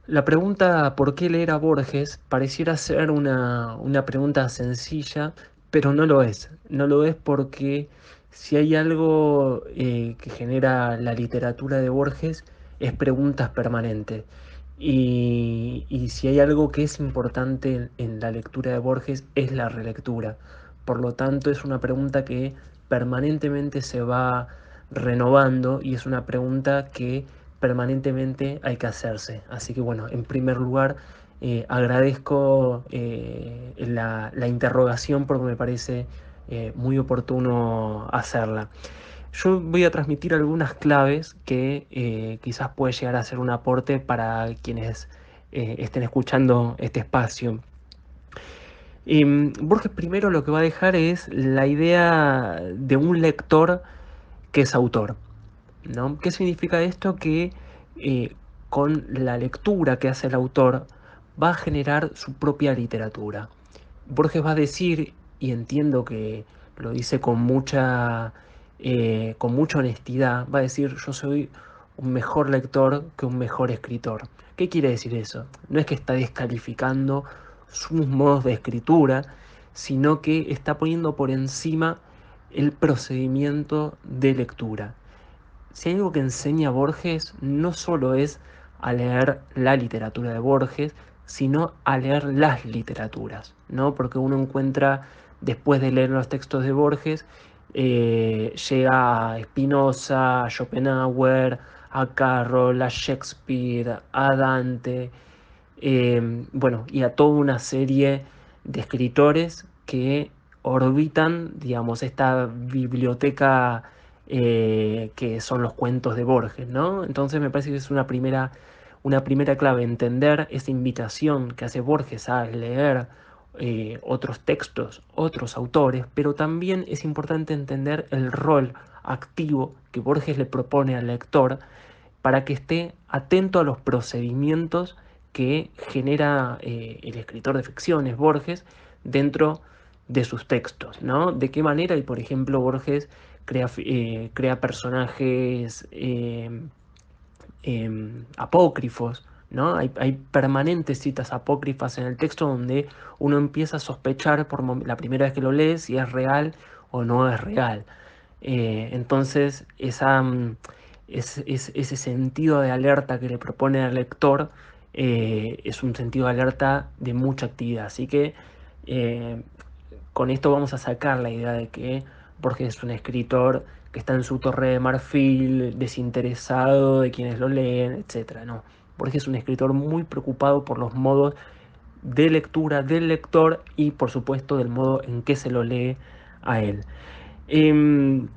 La pregunta ¿por qué leer a Borges? Pareciera ser una pregunta sencilla, pero no lo es. No lo es porque si hay algo que genera la literatura de Borges es preguntas permanentes. Y si hay algo que es importante en la lectura de Borges es la relectura. Por lo tanto, es una pregunta que permanentemente se va renovando y es una pregunta que permanentemente hay que hacerse. Así que bueno, en primer lugar, agradezco la interrogación porque me parece muy oportuno hacerla. Yo voy a transmitir algunas claves que quizás puede llegar a ser un aporte para quienes estén escuchando este espacio. Borges primero lo que va a dejar es la idea de un lector que es autor, ¿no? ¿Qué significa esto? Que eh, con la lectura que hace el autor va a generar su propia literatura. Borges va a decir, y entiendo que lo dice con mucha honestidad, va a decir, yo soy un mejor lector que un mejor escritor. ¿Qué quiere decir eso? No es que está descalificando sus modos de escritura, sino que está poniendo por encima el procedimiento de lectura. Si hay algo que enseña Borges, no solo es a leer la literatura de Borges, sino a leer las literaturas, ¿no? Porque uno encuentra, después de leer los textos de Borges, llega a Spinoza, a Schopenhauer, a Carroll, a Shakespeare, a Dante, bueno, y a toda una serie de escritores que orbitan, digamos, esta biblioteca que son los cuentos de Borges, ¿no? Entonces me parece que es una primera clave, entender esa invitación que hace Borges a leer otros textos, otros autores, pero también es importante entender el rol activo que Borges le propone al lector para que esté atento a los procedimientos que genera el escritor de ficciones, Borges, dentro de sus textos, ¿no? De qué manera, y por ejemplo, Borges crea personajes apócrifos, ¿no? Hay permanentes citas apócrifas en el texto donde uno empieza a sospechar la primera vez que lo lee si es real o no es real. Entonces, ese sentido de alerta que le propone al lector es un sentido de alerta de mucha actividad. Así que eh, con esto vamos a sacar la idea de que Borges es un escritor que está en su torre de marfil, desinteresado de quienes lo leen, etcétera. No, Borges es un escritor muy preocupado por los modos de lectura del lector y por supuesto del modo en que se lo lee a él. Em,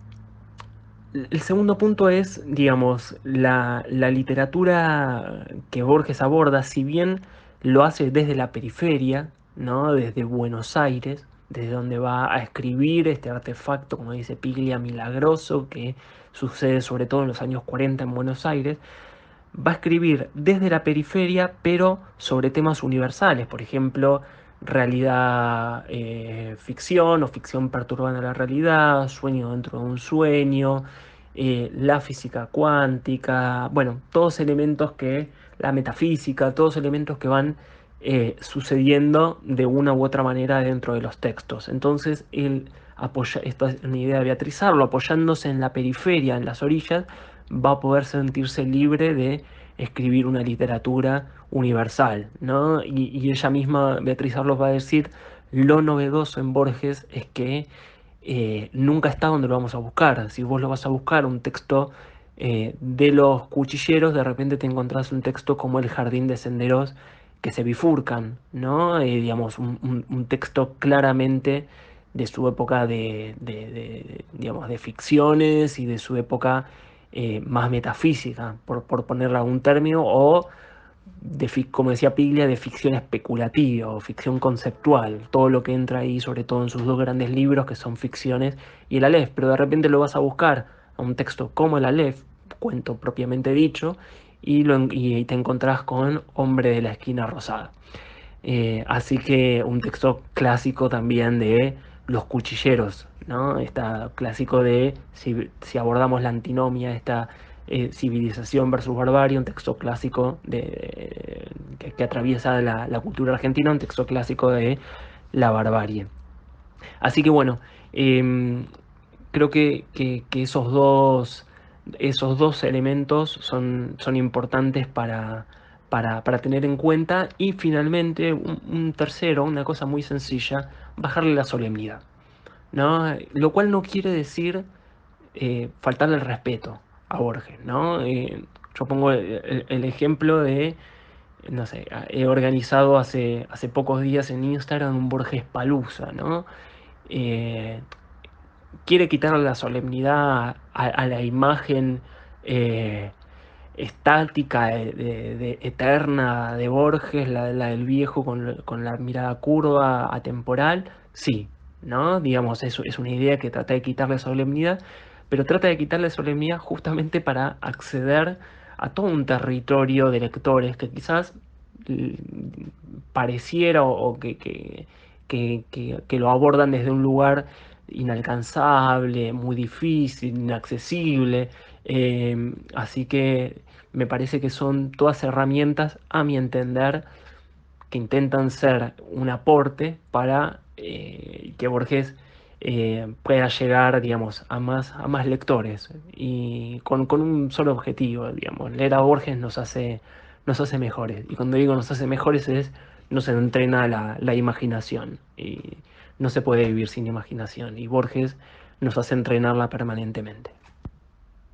el segundo punto es, digamos, la literatura que Borges aborda, si bien lo hace desde la periferia, ¿no? Desde Buenos Aires, desde donde va a escribir este artefacto, como dice Piglia, milagroso, que sucede sobre todo en los años 40 en Buenos Aires, va a escribir desde la periferia, pero sobre temas universales, por ejemplo, realidad ficción o ficción perturbando la realidad, sueño dentro de un sueño, la física cuántica, bueno, todos elementos que, la metafísica, todos elementos que van sucediendo de una u otra manera dentro de los textos. Entonces, él apoya, esta es una idea de Beatriz Arlo, apoyándose en la periferia, en las orillas, va a poder sentirse libre de escribir una literatura universal, ¿no? Y ella misma, Beatriz Arlos, va a decir, lo novedoso en Borges es que nunca está donde lo vamos a buscar. Si vos lo vas a buscar, un texto de los cuchilleros, de repente te encontrás un texto como El jardín de senderos que se bifurcan, ¿no? Digamos, un texto claramente de su época digamos, de ficciones y de su época más metafísica, por ponerle algún término, o como decía Piglia, de ficción especulativa o ficción conceptual, todo lo que entra ahí, sobre todo en sus dos grandes libros, que son ficciones y el Aleph, pero de repente lo vas a buscar a un texto como el Aleph, cuento propiamente dicho, y te encontrás con Hombre de la esquina rosada. Así que un texto clásico también de los cuchilleros, ¿no? Está clásico de, si abordamos la antinomia, Civilización versus Barbarie, un texto clásico que atraviesa la cultura argentina, un texto clásico de la barbarie. Así que bueno, em, creo que esos dos elementos son importantes para tener en cuenta. Y finalmente, un tercero, una cosa muy sencilla, bajarle la solemnidad, ¿no? Lo cual no quiere decir faltarle el respeto a Borges, ¿no? Yo pongo el ejemplo de, no sé, he organizado hace pocos días en Instagram un Borges Palusa, ¿no? Eh, Quiere quitarle la solemnidad a la imagen eh, estática, eterna de Borges, la del viejo con la mirada curva, atemporal, sí, ¿no? Digamos, eso es una idea que trata de quitarle solemnidad, pero trata de quitarle solemnidad justamente para acceder a todo un territorio de lectores que quizás mm, pareciera o que lo abordan desde un lugar inalcanzable, muy difícil, inaccesible. Así que me parece que son todas herramientas, a mi entender, que intentan ser un aporte para que Borges pueda llegar, digamos, a más lectores y con un solo objetivo, digamos. Leer a Borges nos hace mejores. Y cuando digo nos hace mejores es nos entrena la imaginación. Y no se puede vivir sin imaginación. Y Borges nos hace entrenarla permanentemente.